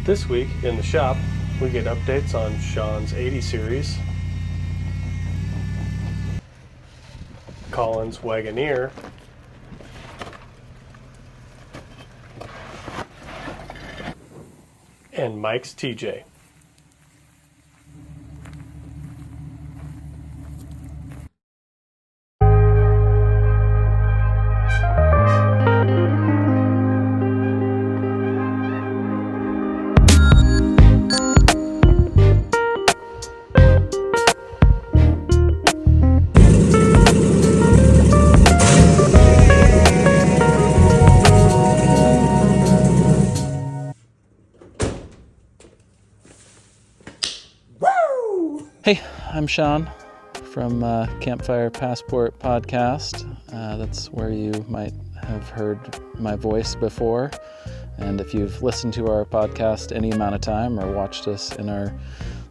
This week in the shop, we get updates on Sean's 80 series, Colin's Wagoneer, and Mike's TJ. Hey, I'm Sean from Campfire Passport podcast. That's where you might have heard my voice before. And if you've listened to our podcast any amount of time or watched us in our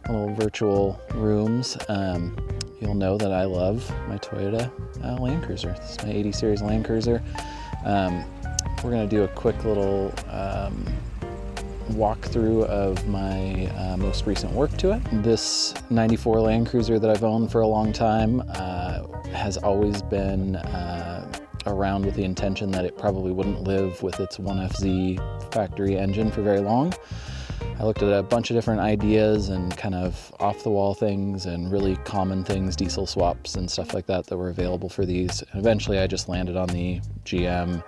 little virtual rooms, you'll know that I love my Toyota Land Cruiser. This is my 80 series Land Cruiser. We're going to do a quick little walkthrough of my most recent work to it. This 94 Land Cruiser that I've owned for a long time has always been around with the intention that it probably wouldn't live with its 1FZ factory engine for very long. I looked at a bunch of different ideas and kind of off-the-wall things and really common things, diesel swaps and stuff like that were available for these. And eventually I just landed on the GM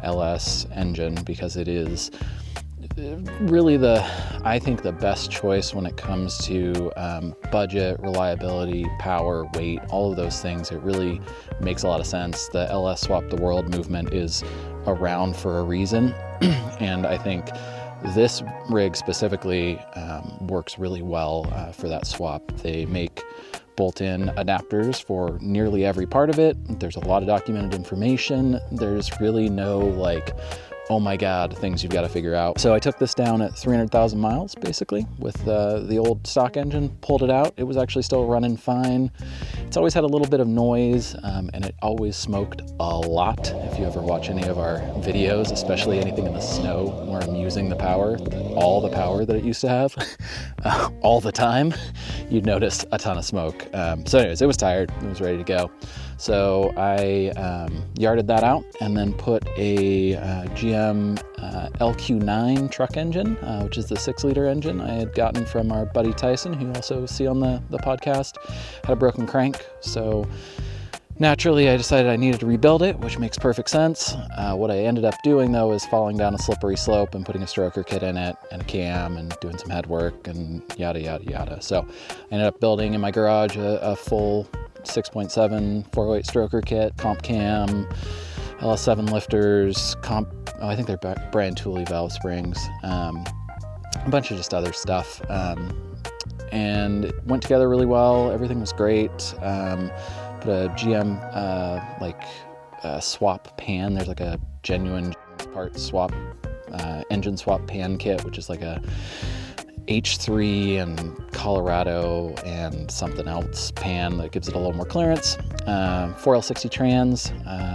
LS engine because it is really I think the best choice when it comes to budget, reliability, power, weight, all of those things. It really makes a lot of sense. The LS Swap the World movement is around for a reason, and I think this rig specifically works really well for that swap. They make bolt-in adapters for nearly every part of it. There's a lot of documented information. There's really no oh my God, things you've got to figure out. So I took this down at 300,000 miles, basically, with the old stock engine, pulled it out. It was actually still running fine. It's always had a little bit of noise, and it always smoked a lot. If you ever watch any of our videos, especially anything in the snow where I'm using the power, all the power that it used to have, all the time, you'd notice a ton of smoke. So anyways, it was tired. It was ready to go. So I yarded that out and then put a GM LQ9 truck engine, which is the 6-liter engine I had gotten from our buddy Tyson, who you also see on the podcast. Had a broken crank, so naturally I decided I needed to rebuild it, which makes perfect sense. What I ended up doing though is falling down a slippery slope and putting a stroker kit in it and a cam and doing some head work and yada yada yada. So I ended up building in my garage a full 6.7 408 stroker kit, comp cam, LS7 lifters, I think they're brand Thule valve springs, a bunch of just other stuff, and it went together really well. Everything was great. Put a GM swap pan. There's like a genuine part swap engine swap pan kit, which is like a H3 and Colorado and something else pan that gives it a little more clearance. 4L60 trans.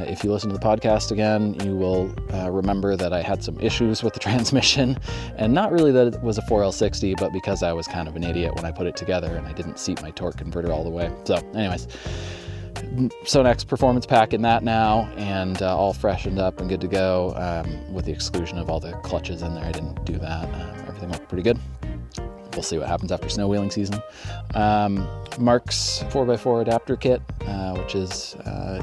If you listen to the podcast again, you will remember that I had some issues with the transmission, and not really that it was a 4L60, but because I was kind of an idiot when I put it together and I didn't seat my torque converter all the way. So anyways, Sonex performance pack in that now, and all freshened up and good to go, with the exclusion of all the clutches in there. I didn't do that. Everything looked pretty good. We'll see what happens after snow wheeling season. Mark's 4x4 adapter kit, which is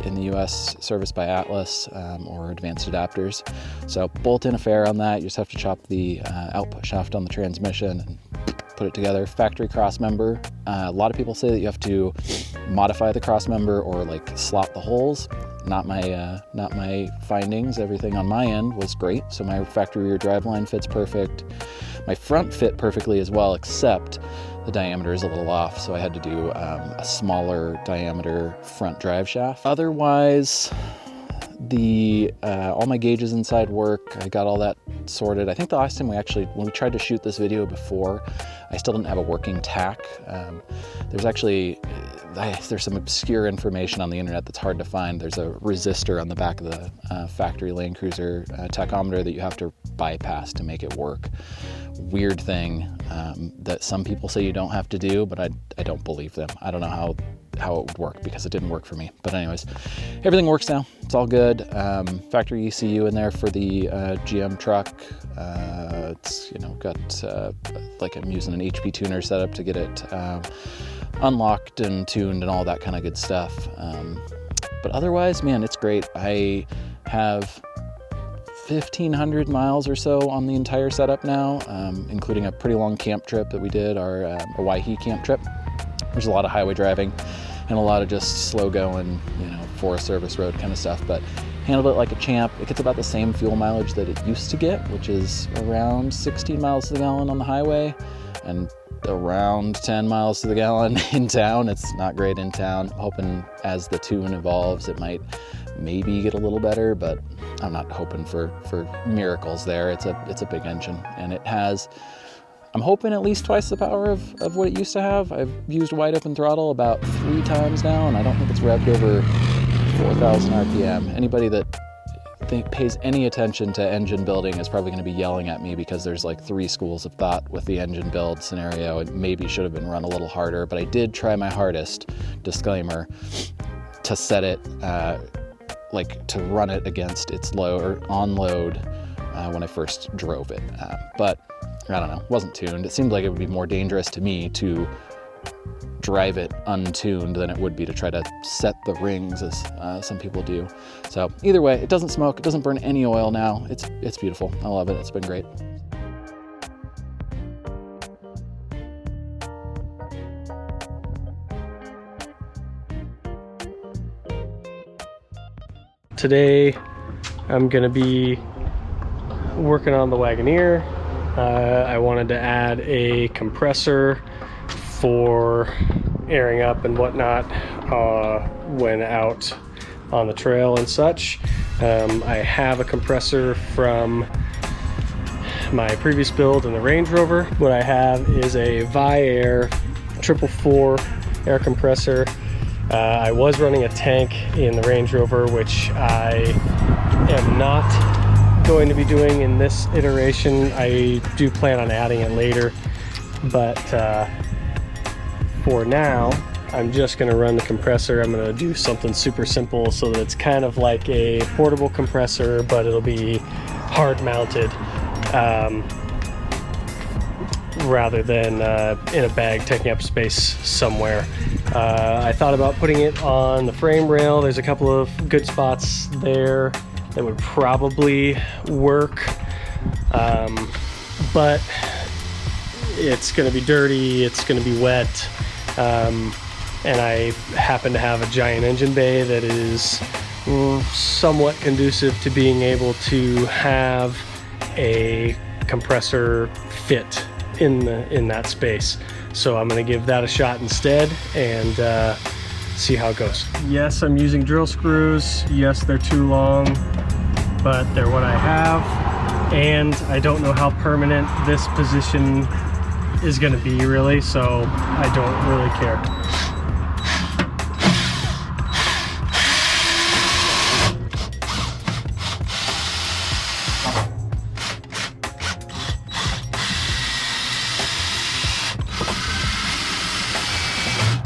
in the US serviced by Atlas or Advanced Adapters. So bolt-in affair on that. You just have to chop the output shaft on the transmission and put it together. Factory cross member. A lot of people say that you have to modify the cross member or slot the holes. Not my findings. Everything on my end was great. So my factory rear driveline fits perfect. My front fit perfectly as well, except the diameter is a little off, so I had to do a smaller diameter front drive shaft. Otherwise, all my gauges inside work. I got all that sorted. I think the last time when we tried to shoot this video before, I still didn't have a working tack. There's some obscure information on the internet that's hard to find. There's a resistor on the back of the factory Land Cruiser tachometer that you have to bypass to make it work. Weird thing that some people say you don't have to do, but I don't believe them. I don't know how it would work because it didn't work for me. But anyways, everything works now. It's all good. Factory ECU in there for the GM truck. It's got like I'm using an HP tuner setup to get it unlocked and tuned and all that kind of good stuff. But otherwise, man, it's great. I have 1,500 miles or so on the entire setup now, including a pretty long camp trip that we did, our Hawaii camp trip. There's a lot of highway driving and a lot of just slow going, Forest Service road kind of stuff, but handled it like a champ. It gets about the same fuel mileage that it used to get, which is around 16 miles to the gallon on the highway and around 10 miles to the gallon in town. It's not great in town. I'm hoping as the tune evolves, it might maybe get a little better, but I'm not hoping for miracles there. It's a big engine, and it has, I'm hoping, at least twice the power of what it used to have. I've used wide open throttle about 3 times now, and I don't think it's revved over 4,000 RPM. Anybody that pays any attention to engine building is probably going to be yelling at me because there's like 3 schools of thought with the engine build scenario. It maybe should have been run a little harder, but I did try my hardest, disclaimer, to set it to run it against its low or on load when I first drove it. But I don't know, wasn't tuned. It seemed like it would be more dangerous to me to drive it untuned than it would be to try to set the rings as some people do. So either way, it doesn't smoke, it doesn't burn any oil now. It's beautiful. I love it. It's been great. Today I'm going to be working on the Wagoneer. I wanted to add a compressor for airing up and whatnot when out on the trail and such. I have a compressor from my previous build in the Range Rover. What I have is a Viair 444 air compressor. I was running a tank in the Range Rover, which I am not going to be doing in this iteration. I do plan on adding it later, but for now, I'm just going to run the compressor. I'm going to do something super simple so that it's kind of like a portable compressor, but it'll be hard mounted rather than in a bag taking up space somewhere. I thought about putting it on the frame rail. There's a couple of good spots there that would probably work, but it's going to be dirty, it's going to be wet, and I happen to have a giant engine bay that is somewhat conducive to being able to have a compressor fit in that space. So I'm going to give that a shot instead and see how it goes. Yes, I'm using drill screws. Yes, they're too long, but they're what I have, and I don't know how permanent this position is going to be really, so I don't really care.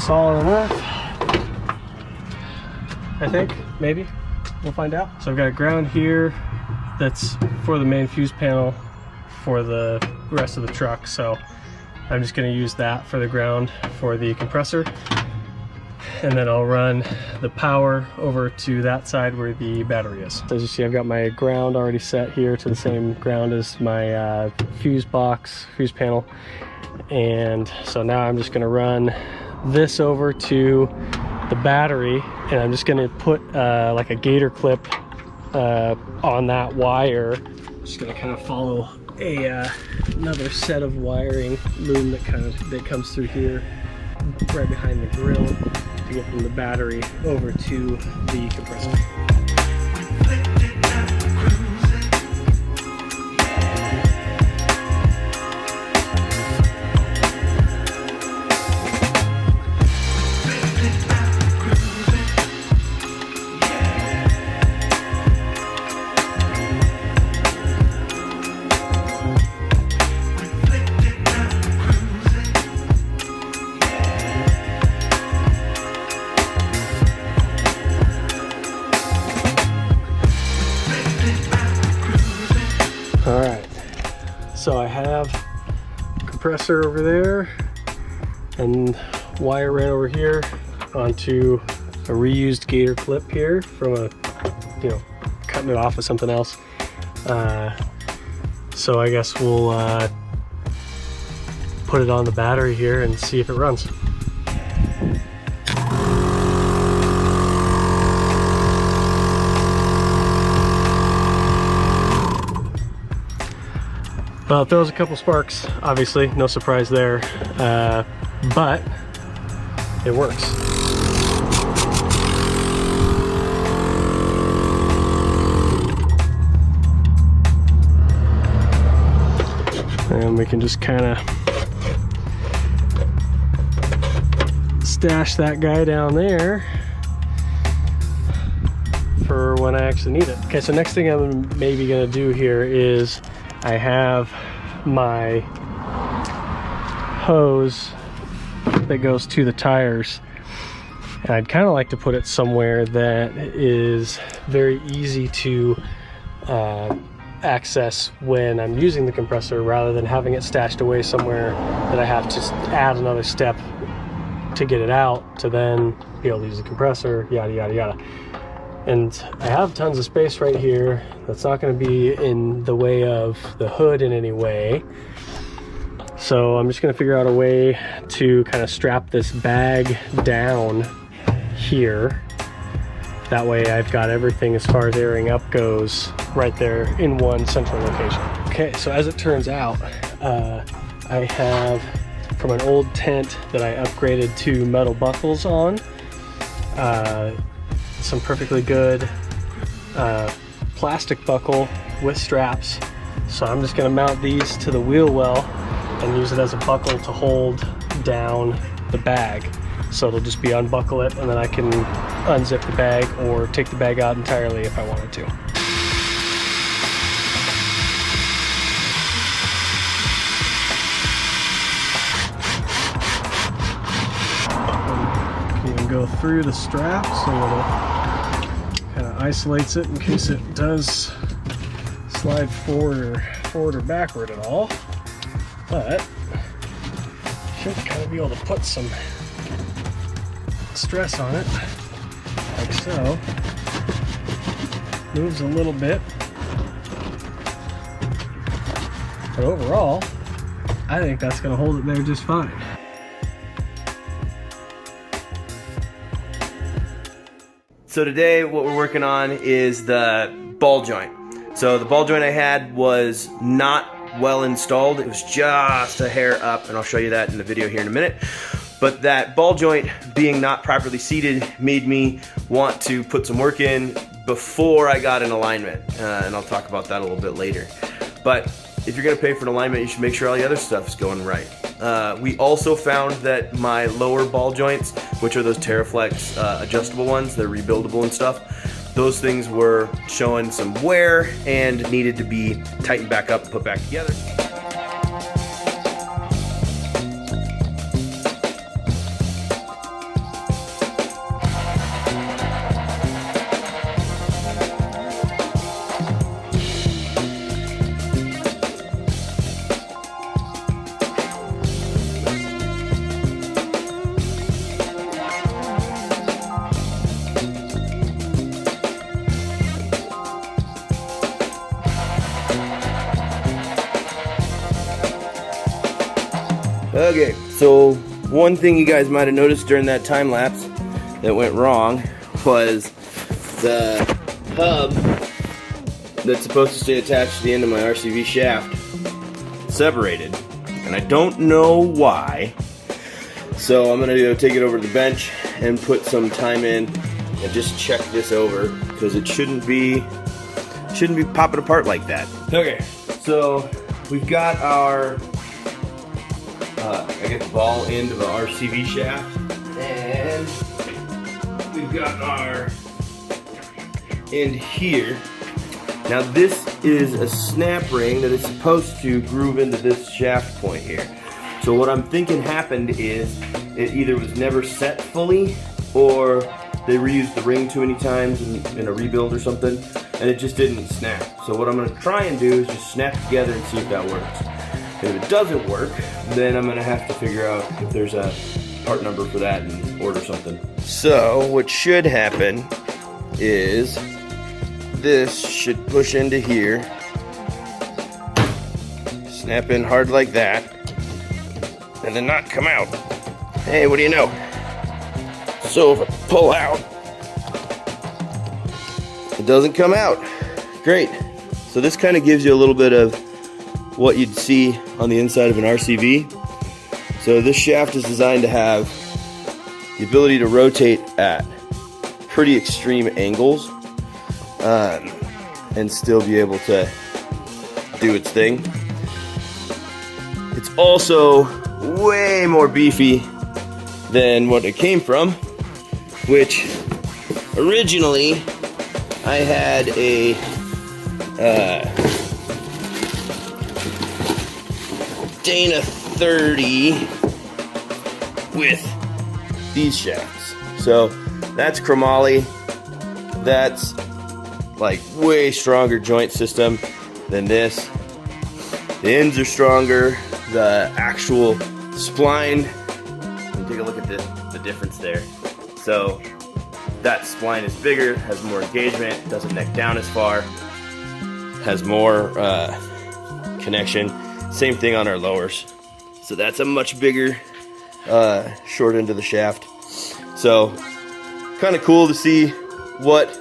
Solid enough, I think, maybe. We'll find out. So I've got a ground here that's for the main fuse panel for the rest of the truck, so I'm just going to use that for the ground for the compressor, and then I'll run the power over to that side where the battery is. As you see, I've got my ground already set here to the same ground as my fuse panel, and so now I'm just going to run this over to the battery, and I'm just going to put like a gator clip on that wire. Just going to kind of follow another set of wiring loom that comes through here right behind the grill to get from the battery over to the compressor. So I have compressor over there and wire ran over here onto a reused gator clip here from a, you know, cutting it off with something else. So I guess we'll put it on the battery here and see if it runs. Well, it throws a couple sparks, obviously, no surprise there, but it works. And we can just kind of stash that guy down there for when I actually need it. Okay, so next thing I'm maybe gonna do here is I have my hose that goes to the tires, and I'd kind of like to put it somewhere that is very easy to access when I'm using the compressor, rather than having it stashed away somewhere that I have to add another step to get it out to then be able to use the compressor, yada yada yada. And I have tons of space right here that's not going to be in the way of the hood in any way. So I'm just going to figure out a way to kind of strap this bag down here. That way I've got everything as far as airing up goes right there in one central location. Okay, so as it turns out, I have from an old tent that I upgraded to metal buckles on, some perfectly good plastic buckle with straps. So I'm just going to mount these to the wheel well and use it as a buckle to hold down the bag. So it'll just be unbuckle it, and then I can unzip the bag or take the bag out entirely if I wanted to. You can go through the strap so it'll kind of isolates it in case it does slide forward or backward at all. But should kind of be able to put some stress on it, like so. Moves a little bit, but overall, I think that's going to hold it there just fine. So today what we're working on is the ball joint. So the ball joint I had was not well installed. It was just a hair up, and I'll show you that in the video here in a minute. But that ball joint being not properly seated made me want to put some work in before I got an alignment, and I'll talk about that a little bit later. But if you're gonna pay for an alignment, you should make sure all the other stuff is going right. We also found that my lower ball joints, which are those Terraflex adjustable ones, they're rebuildable and stuff, those things were showing some wear and needed to be tightened back up and put back together. Okay, so one thing you guys might have noticed during that time lapse that went wrong was the hub that's supposed to stay attached to the end of my RCV shaft separated, and I don't know why. So I'm gonna go take it over to the bench and put some time in and just check this over, because it shouldn't be popping apart like that. Okay, so we've got our I get the ball end of our RCV shaft, and we've got our end here. Now this is a snap ring that is supposed to groove into this shaft point here. So what I'm thinking happened is it either was never set fully, or they reused the ring too many times in a rebuild or something, and it just didn't snap. So what I'm going to try and do is just snap it together and see if that works. And if it doesn't work, then I'm gonna have to figure out if there's a part number for that and order something. So what should happen is this should push into here, snap in hard like that, and then not come out. Hey, what do you know? So if I pull out, it doesn't come out. Great. So this kind of gives you a little bit of what you'd see on the inside of an RCV. So this shaft is designed to have the ability to rotate at pretty extreme angles and still be able to do its thing. It's also way more beefy than what it came from, which originally I had a Dana 30 with these shafts. So that's chromoly. That's like way stronger joint system than this. The ends are stronger. The actual spline, take a look at the difference there. So that spline is bigger, has more engagement, doesn't neck down as far, has more connection. Same thing on our lowers. So that's a much bigger short end of the shaft. So kind of cool to see what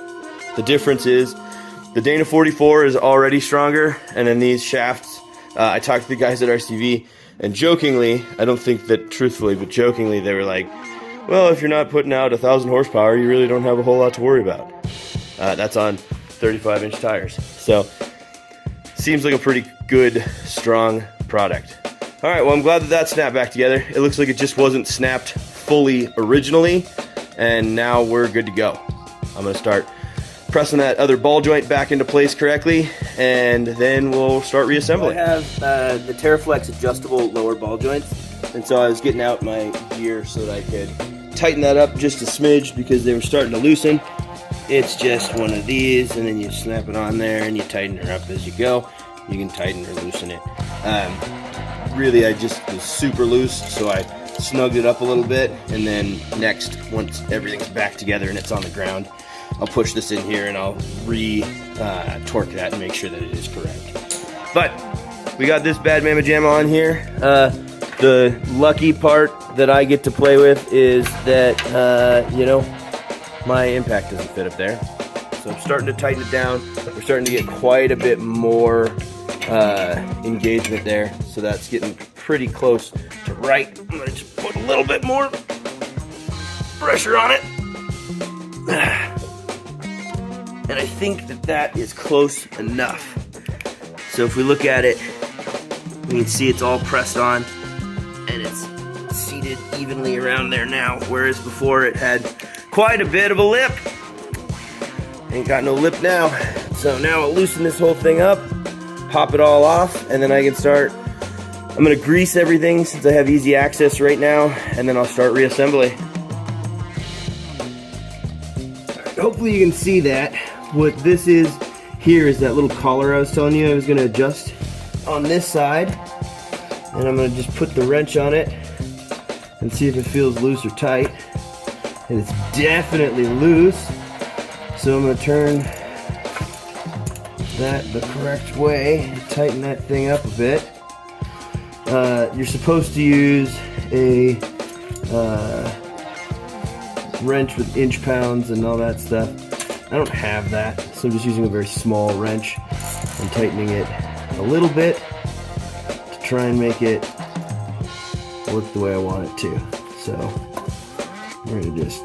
the difference is. The Dana 44 is already stronger, and then these shafts, I talked to the guys at RCV, and jokingly, I don't think that truthfully, but jokingly, they were like, well, if you're not putting out 1,000 horsepower, you really don't have a whole lot to worry about. That's on 35-inch tires. So seems like a pretty good, strong product. All right, well, I'm glad that that snapped back together. It looks like it just wasn't snapped fully originally, and now we're good to go. I'm gonna start pressing that other ball joint back into place correctly, and then we'll start reassembling. I have the TerraFlex adjustable lower ball joints, and so I was getting out my gear so that I could tighten that up just a smidge because they were starting to loosen. It's just one of these, and then you snap it on there and you tighten her up as you go. You can tighten or loosen it. Really, I just was super loose, so I snugged it up a little bit, and then next, once everything's back together and it's on the ground, I'll push this in here and I'll torque that and make sure that it is correct. But we got this bad mamma jamma on here. The lucky part that I get to play with is that, you know, my impact doesn't fit up there. So I'm starting to tighten it down. We're starting to get quite a bit more engagement there. So that's getting pretty close to right. I'm gonna just put a little bit more pressure on it. And I think that that is close enough. So if we look at it, we can see it's all pressed on and it's seated evenly around there now, whereas before it had quite a bit of a lip. Ain't got no lip now. So now I'll loosen this whole thing up, pop it all off, and then I can start. I'm gonna grease everything since I have easy access right now, and then I'll start reassembly. Right, hopefully you can see that. What this is here is that little collar I was telling you I was gonna adjust on this side, and I'm gonna just put the wrench on it and see if it feels loose or tight. And it's definitely loose, so I'm gonna turn that the correct way, tighten that thing up a bit. You're supposed to use a wrench with inch pounds and all that stuff. I don't have that, so I'm just using a very small wrench and tightening it a little bit to try and make it work the way I want it to. So we're gonna just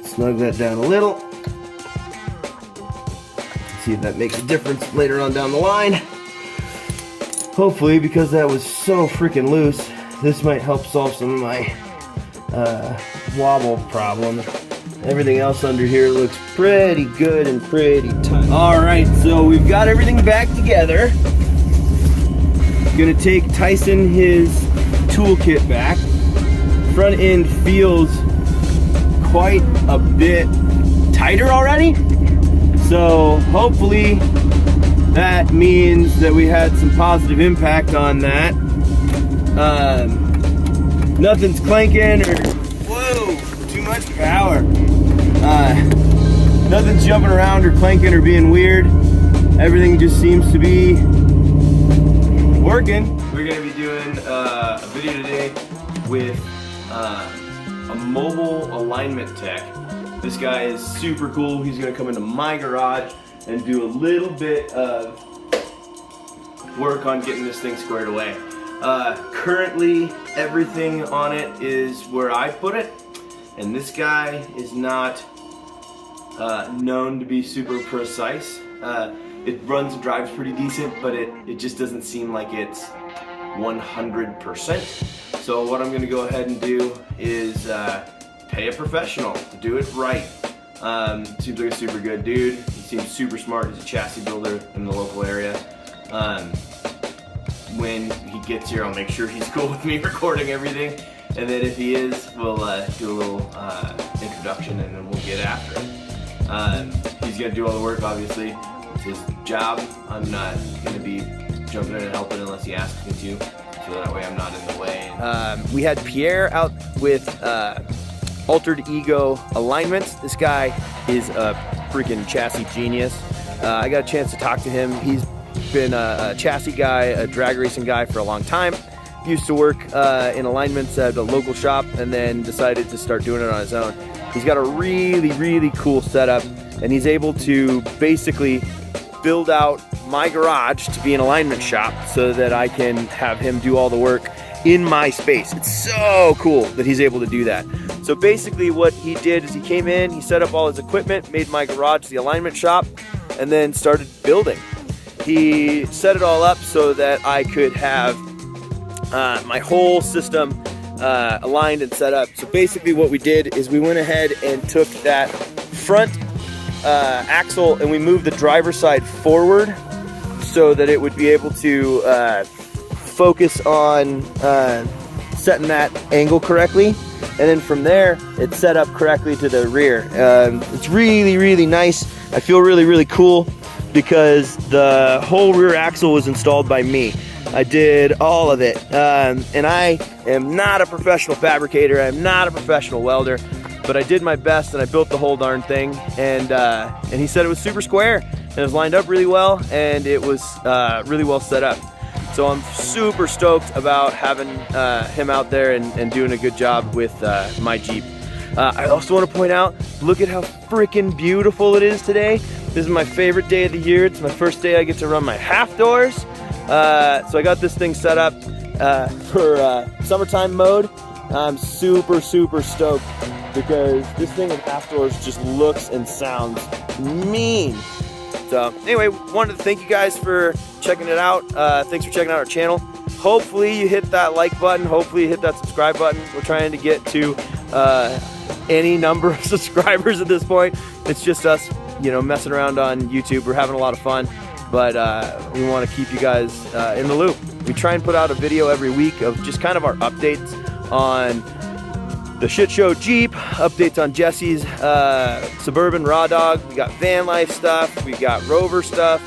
snug that down a little. See if that makes a difference later on down the line. Hopefully, because that was so freaking loose, this might help solve some of my wobble problem. Everything else under here looks pretty good and pretty tight. All right, so we've got everything back together. Gonna take Tyson his toolkit back. Front end feels quite a bit tighter already. So hopefully that means that we had some positive impact on that. Nothing's clanking or, whoa, too much power. Nothing's jumping around or clanking or being weird. Everything just seems to be working. We're gonna be doing a video today with a mobile alignment tech. This guy is super cool. He's gonna come into my garage and do a little bit of work on getting this thing squared away. Currently, everything on it is where I put it, and this guy is not known to be super precise. It runs and drives pretty decent, but it just doesn't seem like it's 100%. So what I'm gonna go ahead and do is pay a professional to do it right. Seems like a super good dude. He seems super smart. He's a chassis builder in the local area. When he gets here, I'll make sure he's cool with me recording everything. And then if he is, we'll do a little introduction and then we'll get after it. He's gonna do all the work, obviously. It's his job. I'm not gonna be jumping in and helping unless he asks me to, so that way I'm not in the way. We had Pierre out with Altered Ego alignments. This guy is a freaking chassis genius. I got a chance to talk to him. He's been a chassis guy, a drag racing guy for a long time. Used to work in alignments at a local shop and then decided to start doing it on his own. He's got a really cool setup, and he's able to basically build out my garage to be an alignment shop so that I can have him do all the work in my space. It's so cool that he's able to do that. So basically what he did is he came in, he set up all his equipment, made my garage the alignment shop, and then started building. He set it all up so that I could have my whole system aligned and set up. So basically what we did is we went ahead and took that front axle and we moved the driver's side forward so that it would be able to focus on setting that angle correctly. And then from there, it's set up correctly to the rear. It's really nice. I feel really cool because the whole rear axle was installed by me. I did all of it. And I am not a professional fabricator. I'm not a professional welder, but I did my best and I built the whole darn thing. And he said it was super square and it was lined up really well and it was really well set up. So I'm super stoked about having him out there and doing a good job with my Jeep. I also want to point out, look at how freaking beautiful it is today. This is my favorite day of the year. It's my first day I get to run my half doors. So I got this thing set up for summertime mode. I'm super stoked because this thing with half doors just looks and sounds mean. So anyway, wanted to thank you guys for checking it out. Thanks for checking out our channel. Hopefully you hit that like button. Hopefully you hit that subscribe button. We're trying to get to any number of subscribers at this point. It's just us, you know, messing around on YouTube. We're having a lot of fun, but we want to keep you guys in the loop. We try and put out a video every week of just kind of our updates on the Shit Show Jeep, updates on Jesse's Suburban Raw Dog. We got van life stuff, we got Rover stuff.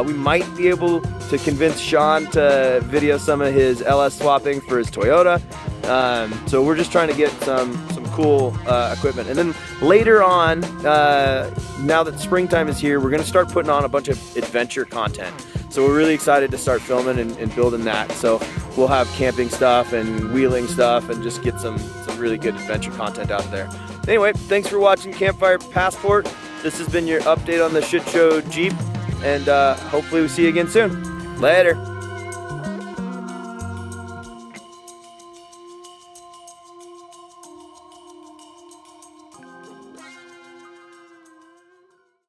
We might be able to convince Sean to video some of his LS swapping for his Toyota. So we're just trying to get some cool equipment. And then later on, now that springtime is here, we're gonna start putting on a bunch of adventure content. So we're really excited to start filming and building that. So we'll have camping stuff and wheeling stuff and just get some really good adventure content out there. Anyway, thanks for watching Campfire Passport. This has been your update on the Shit Show Jeep, and hopefully we'll see you again soon. Later.